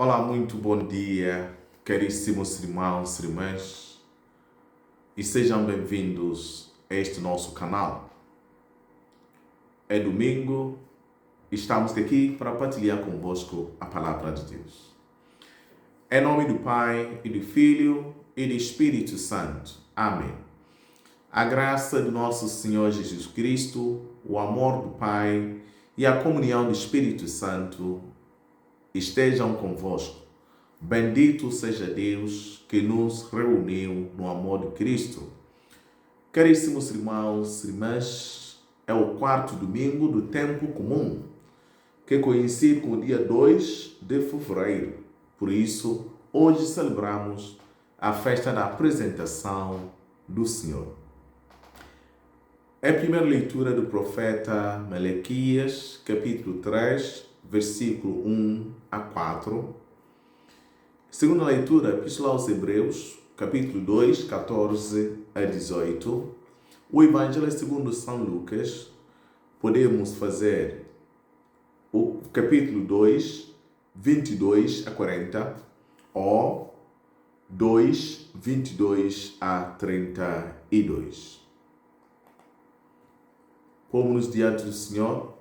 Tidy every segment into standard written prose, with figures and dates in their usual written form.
Olá, muito bom dia, caríssimos irmãos e irmãs, e sejam bem-vindos a este nosso canal. É domingo e estamos aqui para partilhar convosco a palavra de Deus. Em nome do Pai, e do Filho, e do Espírito Santo. Amém. A graça do nosso Senhor Jesus Cristo, o amor do Pai e a comunhão do Espírito Santo estejam convosco. Bendito seja Deus que nos reuniu no amor de Cristo. Caríssimos irmãos e irmãs, é o quarto domingo do tempo comum, que coincide com o dia 2 de fevereiro. Por isso, hoje celebramos a festa da apresentação do Senhor. É a primeira leitura do profeta Malaquias, capítulo 3, versículo 1 a 4. Segunda leitura, Epístola aos Hebreus, capítulo 2, 14 a 18. O Evangelho segundo São Lucas, podemos fazer o capítulo 2, 22 a 40, ou 2, 22 a 32. Pomos-nos diante do Senhor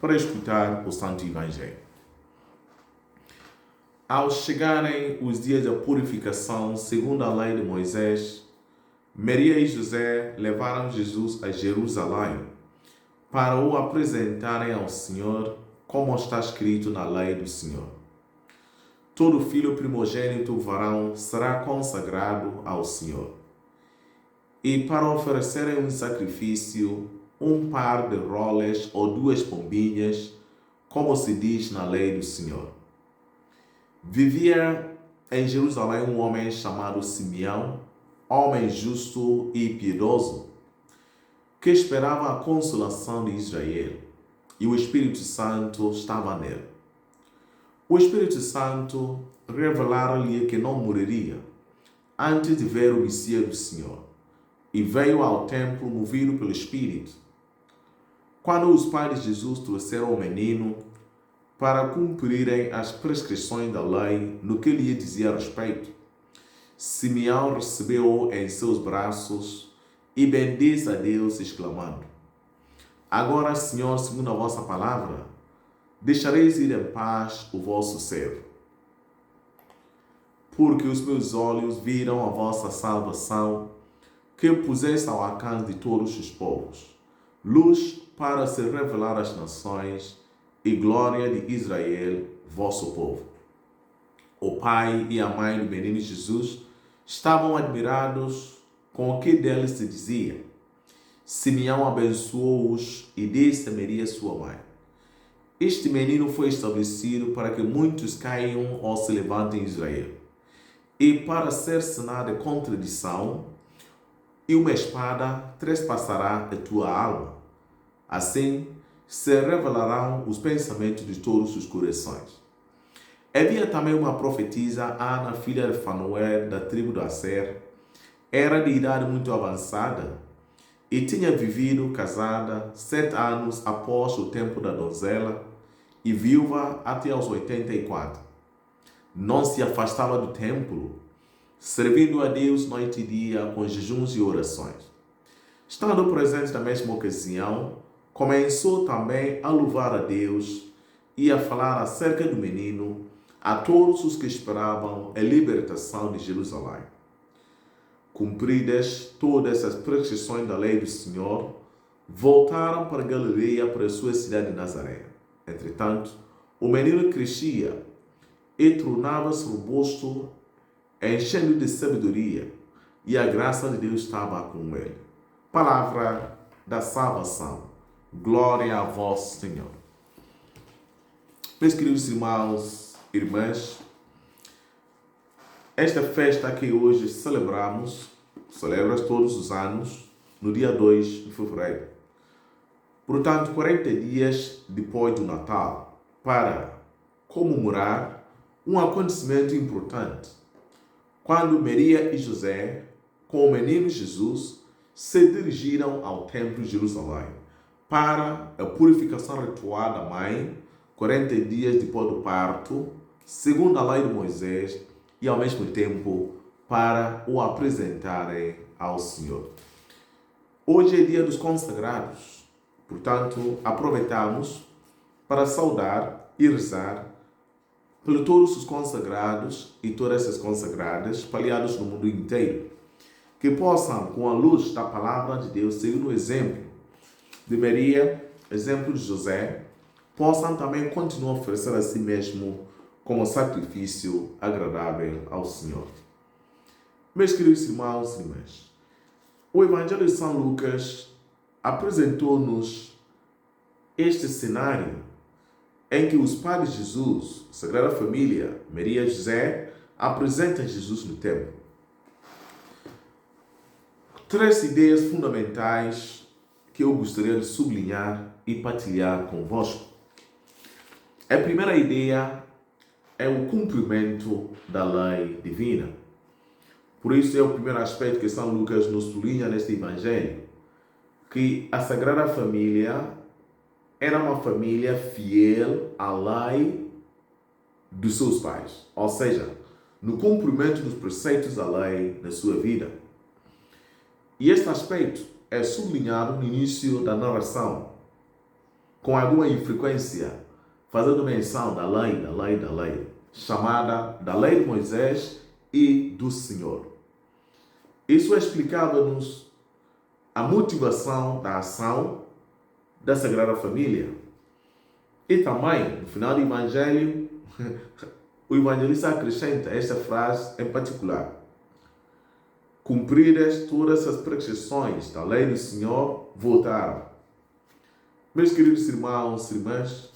para escutar o Santo Evangelho. Ao chegarem os dias da purificação, segundo a lei de Moisés, Maria e José levaram Jesus a Jerusalém para o apresentarem ao Senhor, como está escrito na lei do Senhor. Todo filho primogênito varão será consagrado ao Senhor. E para oferecerem um sacrifício, um par de rolas ou 2 pombinhas, como se diz na lei do Senhor. Vivia em Jerusalém um homem chamado Simeão, homem justo e piedoso, que esperava a consolação de Israel, e o Espírito Santo estava nele. O Espírito Santo revelara-lhe que não morreria antes de ver o Messias do Senhor, e veio ao templo movido pelo Espírito. Quando os pais de Jesus trouxeram o menino para cumprirem as prescrições da lei no que lhe dizia respeito, Simeão recebeu-o em seus braços e bendisse a Deus, exclamando: Agora, Senhor, segundo a vossa palavra, deixareis ir em paz o vosso servo. Porque os meus olhos viram a vossa salvação, que puseste ao alcance de todos os povos, luz para se revelar às nações e glória de Israel, vosso povo. O pai e a mãe do menino Jesus estavam admirados com o que deles se dizia. Simeão abençoou-os e disse a Maria, sua mãe: Este menino foi estabelecido para que muitos caiam ou se levantem em Israel, e para ser sinal de contradição, e uma espada trespassará a tua alma. Assim, se revelarão os pensamentos de todos os corações. Havia também uma profetisa, Ana, filha de Fanuel, da tribo de Aser. Era de idade muito avançada e tinha vivido casada 7 anos após o tempo da donzela e viúva até aos 84. Não se afastava do templo, servindo a Deus noite e dia com jejuns e orações. Estando presente na mesma ocasião, começou também a louvar a Deus e a falar acerca do menino a todos os que esperavam a libertação de Jerusalém. Cumpridas todas as prescrições da lei do Senhor, voltaram para Galileia, para a sua cidade de Nazaré. Entretanto, o menino crescia e tornava-se robusto, enchendo de sabedoria, e a graça de Deus estava com ele. Palavra da salvação. Glória a vós, Senhor. Meus queridos irmãos e irmãs, esta festa que hoje celebramos, celebra todos os anos, no dia 2 de fevereiro. Portanto, 40 dias depois do Natal, para comemorar um acontecimento importante, quando Maria e José, com o menino Jesus, se dirigiram ao templo de Jerusalém para a purificação ritual da mãe, 40 dias depois do parto, segundo a lei de Moisés, e ao mesmo tempo para o apresentarem ao Senhor. Hoje é dia dos consagrados, portanto, aproveitamos para saudar e rezar por todos os consagrados e todas essas consagradas espalhados no mundo inteiro, que possam, com a luz da palavra de Deus, seguir o exemplo de Maria, exemplo de José, possam também continuar a oferecer a si mesmo como sacrifício agradável ao Senhor. Meus queridos irmãos e irmãs, o Evangelho de São Lucas apresentou-nos este cenário em que os pais de Jesus, a Sagrada Família, Maria e José, apresentam Jesus no templo. Três ideias fundamentais que eu gostaria de sublinhar e partilhar convosco. A primeira ideia é o cumprimento da lei divina. Por isso é o primeiro aspecto que São Lucas nos sublinha neste Evangelho, que a Sagrada Família era uma família fiel à lei dos seus pais, ou seja, no cumprimento dos preceitos da lei na sua vida. E este aspecto é sublinhado no início da narração, com alguma infrequência, fazendo menção da lei, chamada da lei de Moisés e do Senhor. Isso explicava-nos a motivação da ação da Sagrada Família. E também, no final do Evangelho, o evangelista acrescenta esta frase em particular: cumpridas todas as prescrições da lei do Senhor, voltaram. Meus queridos irmãos e irmãs,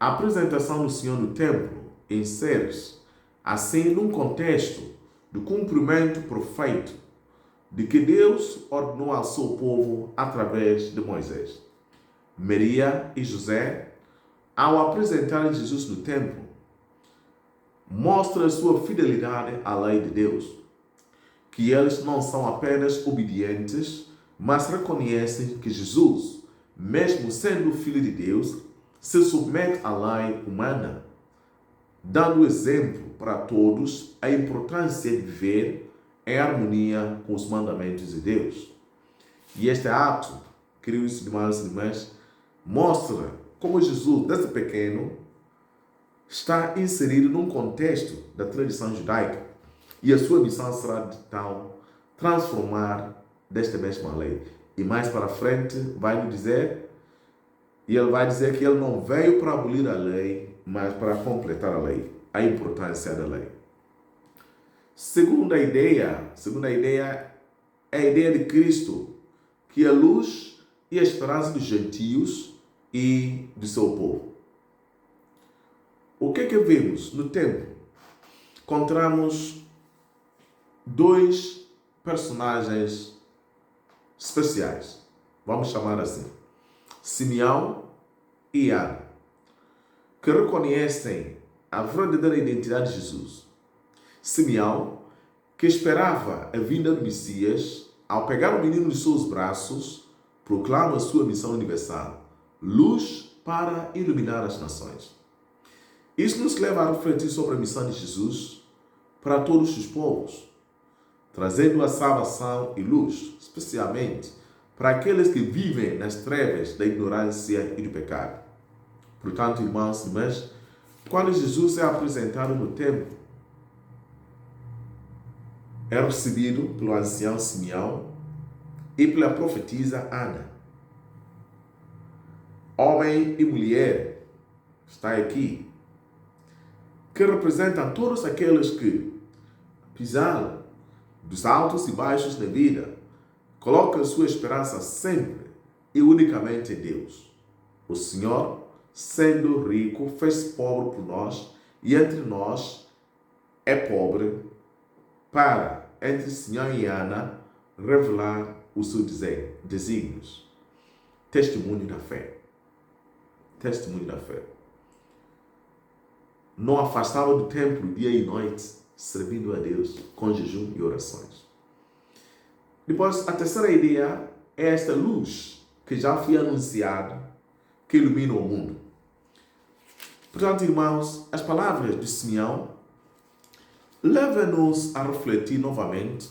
a apresentação do Senhor no templo insere-se, assim, num contexto do cumprimento perfeito de que Deus ordenou ao seu povo através de Moisés. Maria e José, ao apresentarem Jesus no templo, mostram a sua fidelidade à lei de Deus, que eles não são apenas obedientes, mas reconhecem que Jesus, mesmo sendo Filho de Deus, se submete à lei humana, dando exemplo para todos a importância de viver em harmonia com os mandamentos de Deus. E este ato, queridos irmãos e irmãs, mostra como Jesus, desde pequeno, está inserido num contexto da tradição judaica e a sua missão será de tal transformar desta mesma lei. E mais para frente vai nos dizer, e ele vai dizer que ele não veio para abolir a lei, mas para completar a lei, a importância da lei. Segunda ideia é a ideia de Cristo, que é a luz e a esperança dos gentios e do seu povo. O que é que vemos no templo? Encontramos dois personagens especiais, vamos chamar assim, Simeão e Ana, que reconhecem a verdadeira identidade de Jesus. Simeão, que esperava a vinda do Messias, ao pegar o menino de seus braços, proclama a sua missão universal: luz para iluminar as nações. Isso nos leva a refletir sobre a missão de Jesus para todos os povos, trazendo a salvação e luz, especialmente para aqueles que vivem nas trevas da ignorância e do pecado. Portanto, irmãos e irmãs, quando Jesus é apresentado no templo, é recebido pelo ancião Simeão e pela profetisa Ana. Homem e mulher está aqui, que representam todos aqueles que, apesar dos altos e baixos na vida, colocam sua esperança sempre e unicamente em Deus. O Senhor, sendo rico, fez-se pobre por nós e entre nós é pobre para, entre Simeão e Ana, revelar os seus desígnios. Testemunho da fé. Testemunho da fé. Não afastava do templo dia e noite, servindo a Deus com jejum e orações. Depois, a terceira ideia é esta luz que já foi anunciada, que ilumina o mundo. Portanto, irmãos, as palavras de Simeão levam-nos a refletir novamente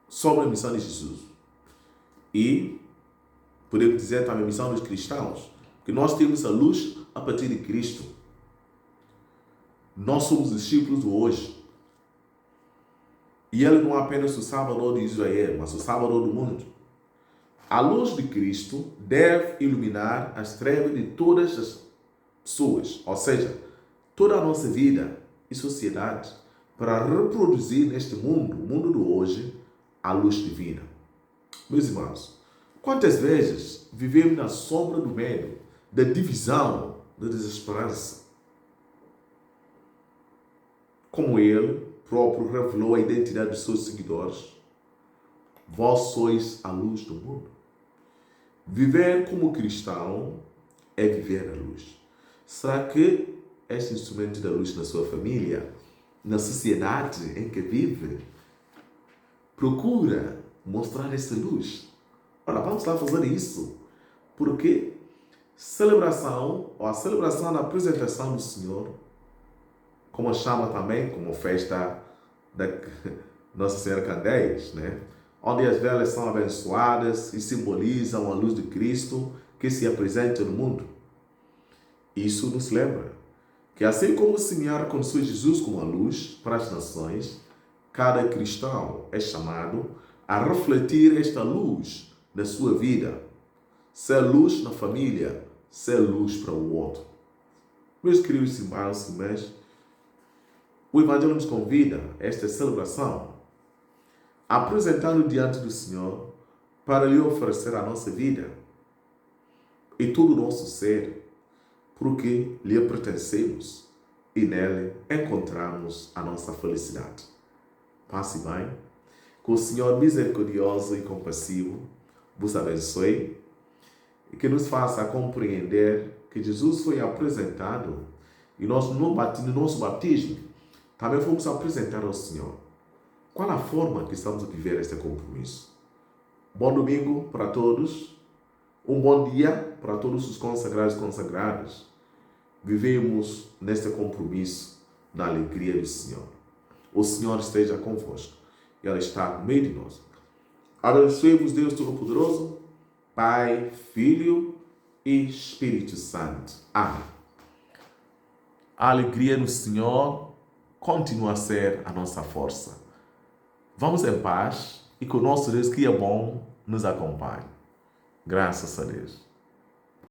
sobre a missão de Jesus. E podemos dizer também a missão dos cristãos, que nós temos a luz a partir de Cristo. Nós somos discípulos do hoje. E Ele não é apenas o Salvador de Israel, mas o Salvador do mundo. A luz de Cristo deve iluminar as trevas de todas as pessoas, ou seja, toda a nossa vida e sociedade, para reproduzir neste mundo, o mundo do hoje, a luz divina. Meus irmãos, quantas vezes vivemos na sombra do medo, da divisão, da desesperança? Como Ele próprio revelou a identidade dos seus seguidores, vós sois a luz do mundo. Viver como cristão é viver a luz. Será que este instrumento da luz na sua família, na sociedade em que vive, procura mostrar essa luz? Ora, vamos lá fazer isso. Porque a celebração da apresentação do Senhor, como a chama também, como festa da Nossa Senhora Candeias, né? Onde as velas são abençoadas e simbolizam a luz de Cristo que se apresenta no mundo. Isso nos lembra que assim como o Senhor reconheceu Jesus como a luz para as nações, cada cristão é chamado a refletir esta luz na sua vida. Ser luz na família, ser luz para o outro. Meus queridos irmãos e irmãs, o Evangelho nos convida a esta celebração, apresentando diante do Senhor para lhe oferecer a nossa vida e todo o nosso ser, porque lhe pertencemos e nele encontramos a nossa felicidade. Passe bem, que o Senhor misericordioso e compassivo vos abençoe e que nos faça compreender que Jesus foi apresentado e nós no nosso batismo também fomos apresentar ao Senhor. Qual a forma que estamos a viver este compromisso? Bom domingo para todos. Um bom dia para todos os consagrados e consagradas. Vivemos neste compromisso da alegria do Senhor. O Senhor esteja convosco. Ele está no meio de nós. Abençoe-vos Deus Todo-Poderoso, Pai, Filho e Espírito Santo. Amém. A alegria no Senhor continua a ser a nossa força. Vamos em paz e que o nosso Deus que é bom nos acompanhe. Graças a Deus.